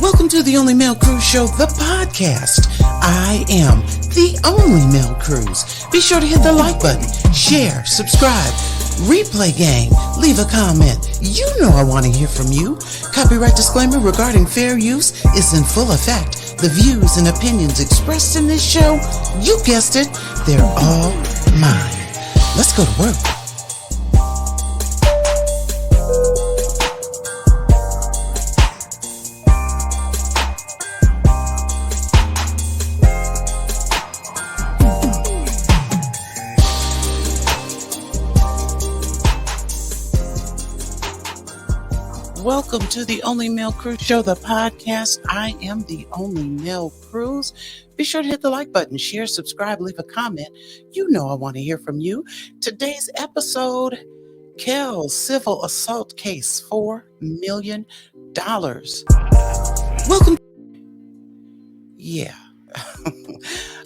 Welcome to the Only Male Cruise Show, the podcast. I am the only Male Cruise. Be sure to hit the like button, share, subscribe, replay gang, leave a comment. You know I want to hear from you. Copyright disclaimer regarding fair use is in full effect. The views and opinions expressed in this show, you guessed it, they're all mine. Let's go to work. Welcome to the Only Male Cruise Show, the podcast. I am the only male cruise. Be sure to hit the like button, share, subscribe, leave a comment. You know I want to hear from you. Today's episode, Kelz civil assault case, $4 million. Welcome. Yeah.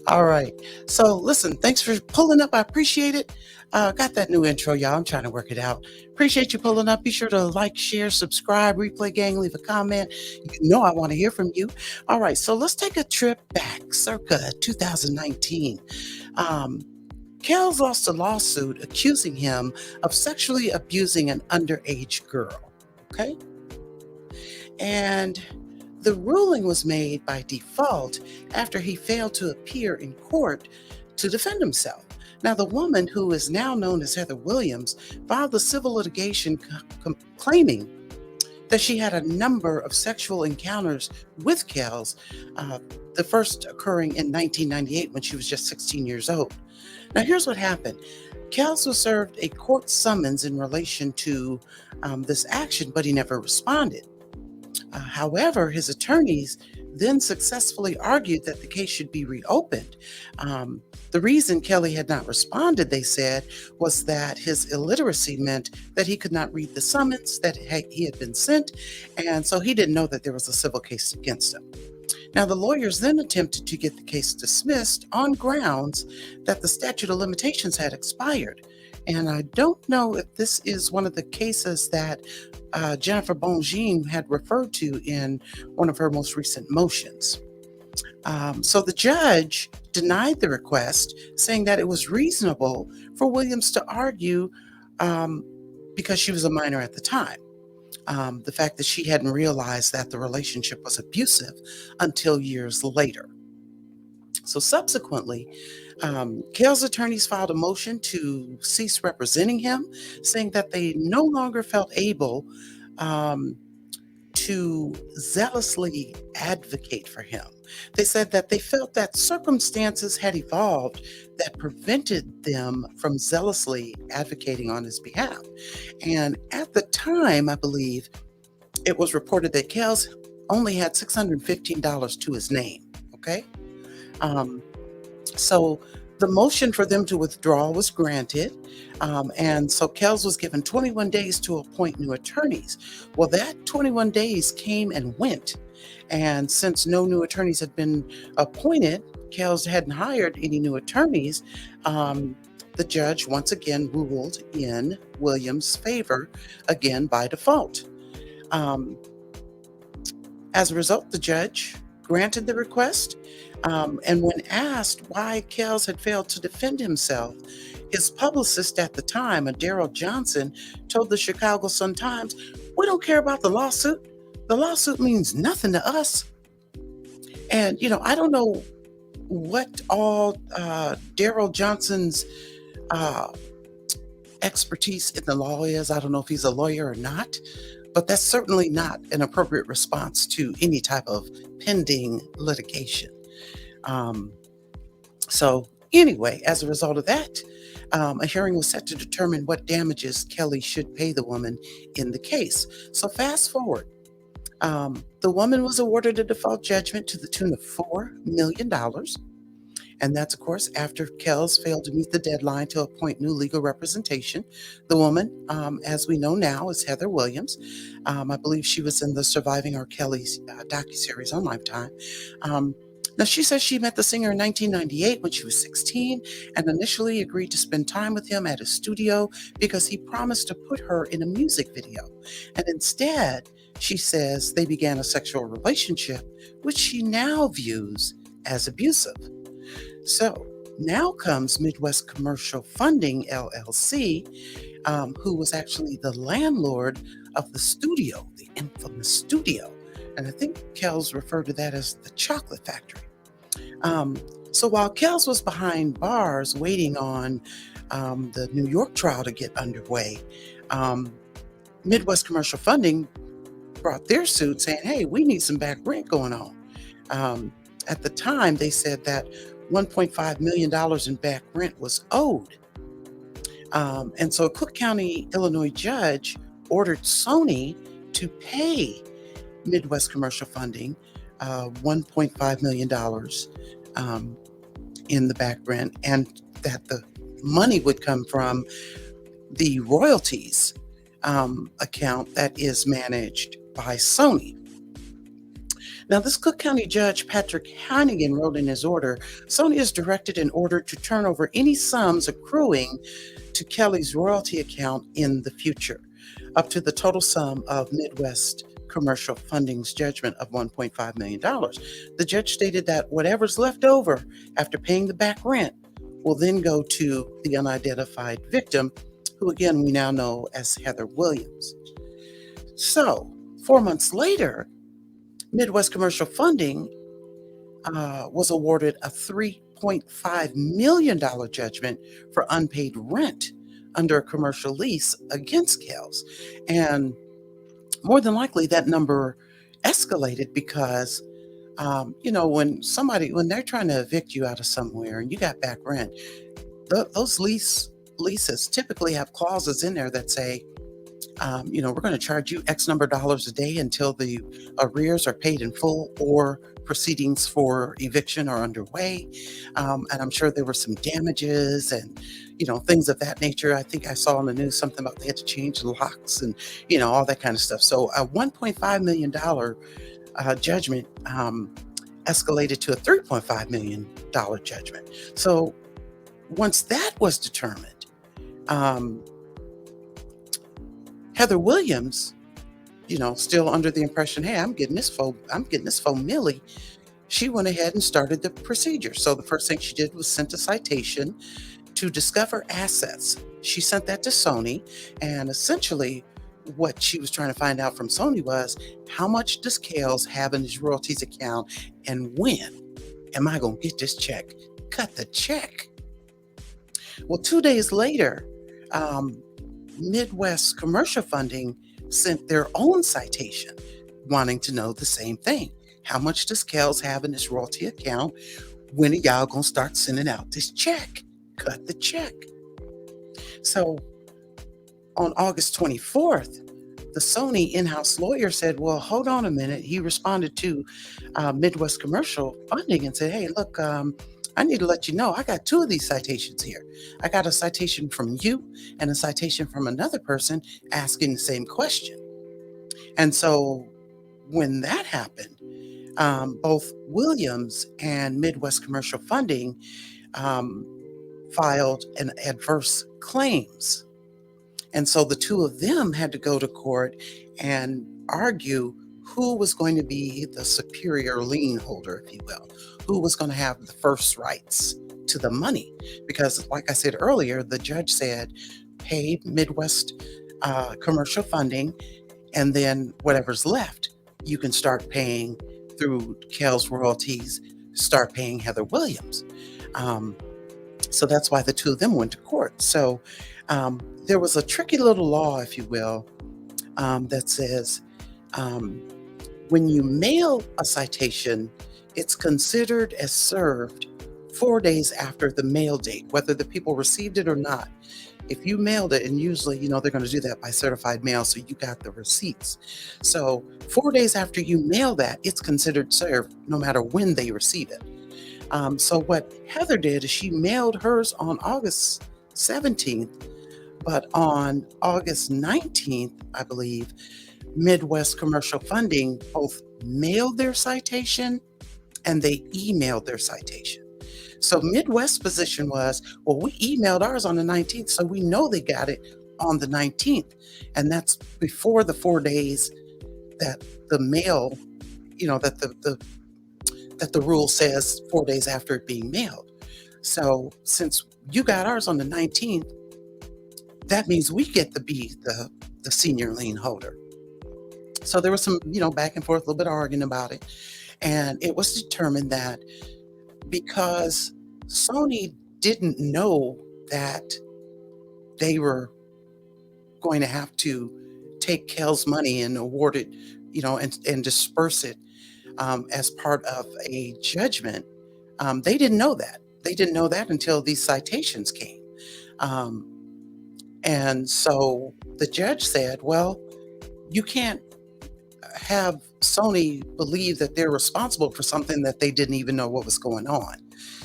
All right. So listen, thanks for pulling up. I appreciate it. Got that new intro, y'all. I'm trying to work it out. Appreciate you pulling up. Be sure to like, share, subscribe, replay gang, leave a comment. You know I want to hear from you. All right, so let's take a trip back, circa 2019. Kelz lost a lawsuit accusing him of sexually abusing an underage girl. Okay? And the ruling was made by default after he failed to appear in court to defend himself. Now, the woman, who is now known as Heather Williams, filed a civil litigation claiming that she had a number of sexual encounters with Kelz, the first occurring in 1998 when she was just 16 years old. Now, here's what happened. Kelz was served a court summons in relation to this action, but he never responded. However, his attorneys then successfully argued that the case should be reopened. The reason Kelly had not responded, they said, was that his illiteracy meant that he could not read the summons that he had been sent, and so he didn't know that there was a civil case against him. Now, the lawyers then attempted to get the case dismissed on grounds that the statute of limitations had expired. And I don't know if this is one of the cases that Jennifer Bongine had referred to in one of her most recent motions. So the judge denied the request, saying that it was reasonable for Williams to argue because she was a minor at the time. The fact that she hadn't realized that the relationship was abusive until years later. So subsequently, Kelz's attorneys filed a motion to cease representing him, saying that they no longer felt able to zealously advocate for him. They said that they felt that circumstances had evolved that prevented them from zealously advocating on his behalf. And at the time, I believe, it was reported that Kelz only had $615 to his name, okay? So the motion for them to withdraw was granted, and so Kelz was given 21 days to appoint new attorneys. Well, that 21 days came and went, and since no new attorneys had been appointed, Kelz hadn't hired any new attorneys. The judge once again ruled in Williams' favor, again by default. As a result, the judge granted the request. And when asked why Kelz had failed to defend himself, his publicist at the time, Daryl Johnson, told the Chicago Sun-Times, "We don't care about the lawsuit. The lawsuit means nothing to us." And, I don't know what all Daryl Johnson's expertise in the law is. I don't know if he's a lawyer or not, but that's certainly not an appropriate response to any type of pending litigation. So anyway, as a result of that, a hearing was set to determine what damages Kelly should pay the woman in the case. So fast forward, the woman was awarded a default judgment to the tune of $4 million. And that's, of course, after Kelz failed to meet the deadline to appoint new legal representation. The woman, as we know now, is Heather Williams. I believe she was in the Surviving R. Kelly's docuseries on Lifetime. Now, she says she met the singer in 1998 when she was 16 and initially agreed to spend time with him at his studio because he promised to put her in a music video. And instead, She says they began a sexual relationship, which she now views as abusive. So now comes Midwest Commercial Funding LLC, who was actually the landlord of the studio, the infamous studio. And I think Kelz referred to that as the chocolate factory. Um, so while Kelz was behind bars waiting on the New York trial to get underway, um, Midwest Commercial Funding brought their suit saying, hey, we need some back rent going on. Um, at the time, they said that $1.5 million in back rent was owed. And so a Cook County, Illinois judge ordered Sony to pay Midwest Commercial Funding $1.5 million in the back rent, and that the money would come from the royalties account that is managed by Sony. Now, this Cook County Judge Patrick Hannigan wrote in his order, Sony is directed and ordered to turn over any sums accruing to Kelly's royalty account in the future, up to the total sum of Midwest Commercial Funding's judgment of $1.5 million. The judge stated that whatever's left over after paying the back rent will then go to the unidentified victim, who again we now know as Heather Williams. So 4 months later, Midwest Commercial Funding was awarded a $3.5 million judgment for unpaid rent under a commercial lease against Kelz. And more than likely, that number escalated because, when they're trying to evict you out of somewhere and you got back rent, those leases typically have clauses in there that say, we're going to charge you X number of dollars a day until the arrears are paid in full or proceedings for eviction are underway. And I'm sure there were some damages and, things of that nature. I think I saw on the news something about they had to change locks and, all that kind of stuff. So a $1.5 million judgment escalated to a $3.5 million judgment. So once that was determined, Heather Williams, still under the impression, hey, I'm getting this for milli. She went ahead and started the procedure. So the first thing she did was sent a citation to discover assets. She sent that to Sony, and essentially what she was trying to find out from Sony was, how much does Kelz have in his royalties account, and when am I going to get this check? Cut the check. Well, 2 days later, Midwest Commercial Funding sent their own citation wanting to know the same thing. How much does Kelz have in his royalty account? When are y'all going to start sending out this check? Cut the check. So on August 24th, the Sony in-house lawyer said, well, hold on a minute. He responded to Midwest Commercial Funding and said, hey, look, I need to let you know I got two of these citations here. I got a citation from you and a citation from another person asking the same question. And so when that happened, both Williams and Midwest Commercial Funding filed an adverse claims. And so the two of them had to go to court and argue who was going to be the superior lien holder, if you will, who was going to have the first rights to the money. Because like I said earlier, the judge said, pay Midwest Commercial Funding, and then whatever's left, you can start paying through Kelz royalties, start paying Heather Williams. So that's why the two of them went to court. So there was a tricky little law, if you will, that says when you mail a citation, it's considered as served 4 days after the mail date, whether the people received it or not. If you mailed it, and usually, they're going to do that by certified mail, so you got the receipts. So 4 days after you mail that, it's considered served no matter when they receive it. So what Heather did is she mailed hers on August 17th, but on August 19th, I believe, Midwest Commercial Funding both mailed their citation and they emailed their citation. So Midwest's position was, well, we emailed ours on the 19th, so we know they got it on the 19th. And that's before the 4 days that the mail, that the rule says 4 days after it being mailed. So since you got ours on the 19th, that means we get to be the senior lien holder. So there was some, back and forth, a little bit of arguing about it. And it was determined that because Sony didn't know that they were going to have to take Kel's money and award it, and disperse it as part of a judgment. They didn't know that. They didn't know that until these citations came. Um, and so the judge said, well, you can't have Sony believe that they're responsible for something that they didn't even know what was going on.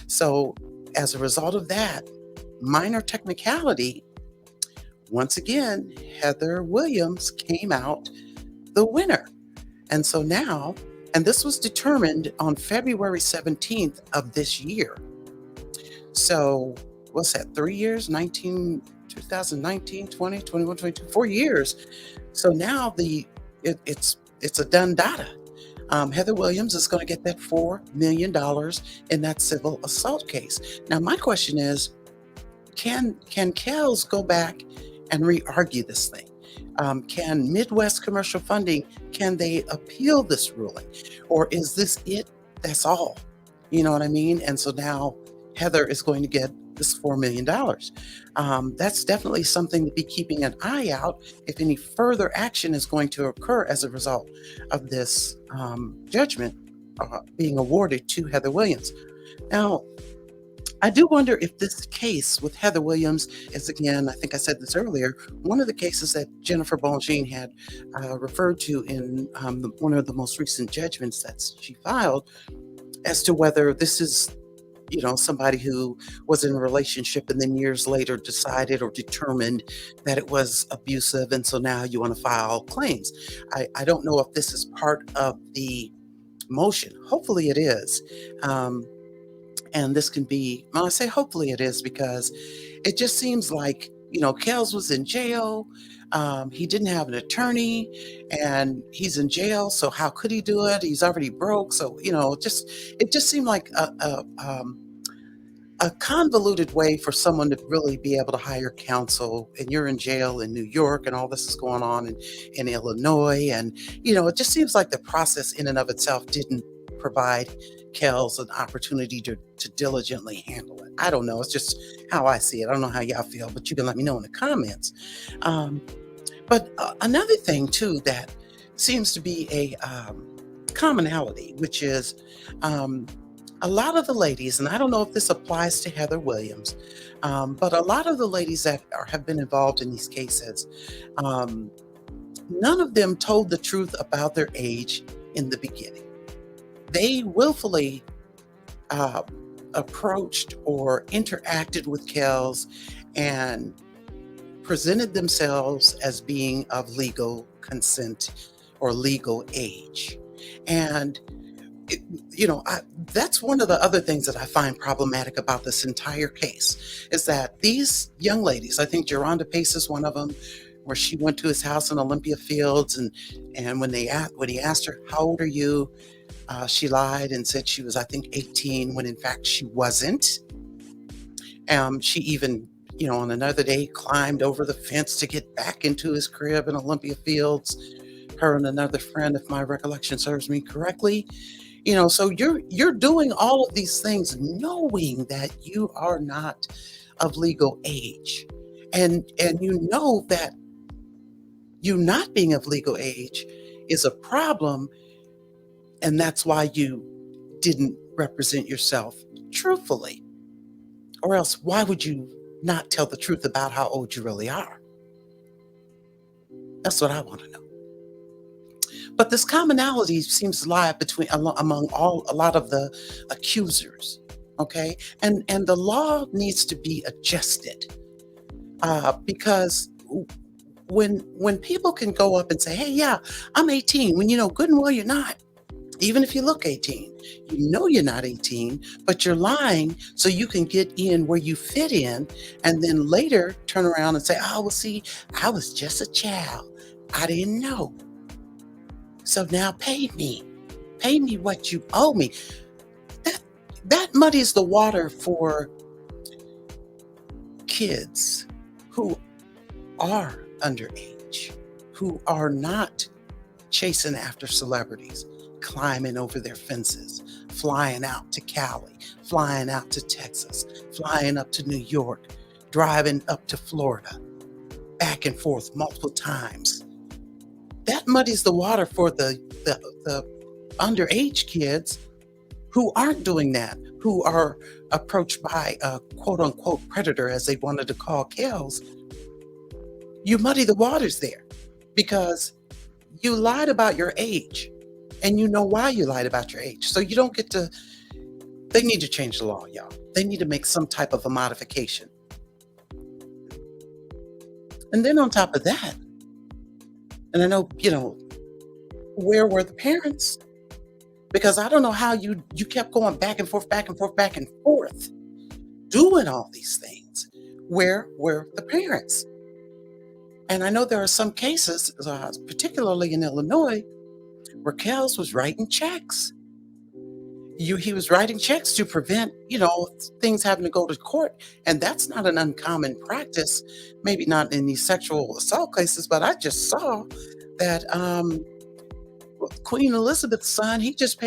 So as a result of that minor technicality, once again, Heather Williams came out the winner. And so now, and this was determined on February 17th of this year. So what's that, 3 years, 2019, 20, 21, 22, 4 years. So now it's a done data. Heather Williams is going to get that $4 million in that civil assault case. Now, my question is, can Kelz go back and re-argue this thing? Can Midwest Commercial Funding, can they appeal this ruling? Or is this it? That's all. You know what I mean? And so now Heather is going to get this $4 million. That's definitely something to be keeping an eye out if any further action is going to occur as a result of this judgment being awarded to Heather Williams. Now, I do wonder if this case with Heather Williams is, again, I think I said this earlier, one of the cases that Jennifer Bongine had referred to in one of the most recent judgments that she filed, as to whether this is, somebody who was in a relationship and then years later decided or determined that it was abusive, and so now you want to file claims. I don't know if this is part of the motion. Hopefully it is. And this can be, well, I say hopefully it is, because it just seems like, Kelz was in jail. He didn't have an attorney, and he's in jail. So how could he do it? He's already broke. So, it just seemed like a convoluted way for someone to really be able to hire counsel, and you're in jail in New York and all this is going on in Illinois. And, it just seems like the process in and of itself didn't provide Kelz an opportunity to diligently handle it. I don't know. It's just how I see it. I don't know how y'all feel, but you can let me know in the comments. But another thing too that seems to be a commonality, which is a lot of the ladies, and I don't know if this applies to Heather Williams, but a lot of the ladies that have been involved in these cases, none of them told the truth about their age in the beginning. They willfully approached or interacted with Kelz and presented themselves as being of legal consent or legal age. And, that's one of the other things that I find problematic about this entire case, is that these young ladies, I think Geronda Pace is one of them, where she went to his house in Olympia Fields, and when he asked her, how old are you? She lied and said she was, I think, 18, when in fact she wasn't. She even, on another day climbed over the fence to get back into his crib in Olympia Fields, her and another friend, if my recollection serves me correctly. So you're doing all of these things knowing that you are not of legal age. And that you not being of legal age is a problem. And that's why you didn't represent yourself truthfully. Or else, why would you not tell the truth about how old you really are? That's what I want to know. But this commonality seems to lie among a lot of the accusers. Okay, and the law needs to be adjusted because when people can go up and say, "Hey, yeah, I'm 18," when good and well you're not. Even if you look 18, you're not 18, but you're lying so you can get in where you fit in, and then later turn around and say, "Oh, well, see, I was just a child. I didn't know." So now pay me what you owe me. That that muddies the water for kids who are underage, who are not chasing after celebrities, climbing over their fences, flying out to Cali, flying out to Texas, flying up to New York, driving up to Florida, back and forth multiple times. That muddies the water for the underage kids who aren't doing that, who are approached by a quote unquote predator, as they wanted to call Kelz. You muddy the waters there because you lied about your age and you know why you lied about your age. So you don't get to, they need to change the law, y'all. They need to make some type of a modification. And then on top of that, and I know, where were the parents? Because I don't know how you kept going back and forth, back and forth, back and forth, doing all these things. Where were the parents? And I know there are some cases, particularly in Illinois, where Kelz was writing checks. He was writing checks to prevent, things having to go to court, and that's not an uncommon practice. Maybe not in these sexual assault cases, but I just saw that Queen Elizabeth's son, he just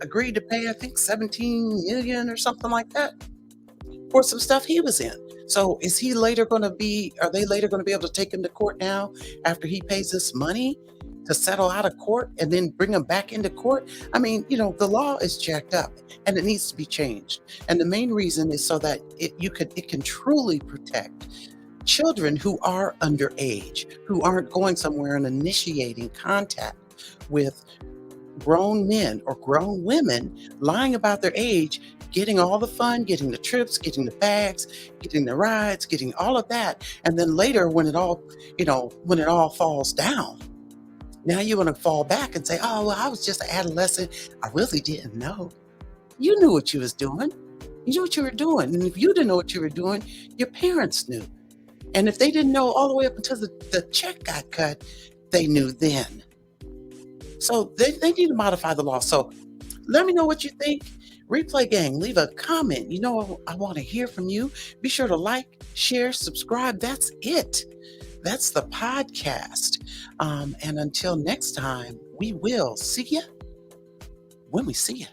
agreed to pay, I think, 17 million or something like that for some stuff he was in. So are they later going to be able to take him to court now after he pays this money to settle out of court and then bring him back into court? I mean, the law is jacked up and it needs to be changed. And the main reason is so that it can truly protect children who are underage, who aren't going somewhere and initiating contact with grown men or grown women, lying about their age, getting all the fun, getting the trips, getting the bags, getting the rides, getting all of that. And then later when it all falls down, now you want to fall back and say, oh, well, I was just an adolescent. I really didn't know. You knew what you was doing. You knew what you were doing. And if you didn't know what you were doing, your parents knew. And if they didn't know all the way up until the check got cut, they knew then. So they need to modify the law. So let me know what you think. Replay gang, leave a comment. I want to hear from you. Be sure to like, share, subscribe. That's it. That's the podcast. And until next time, we will see you when we see you.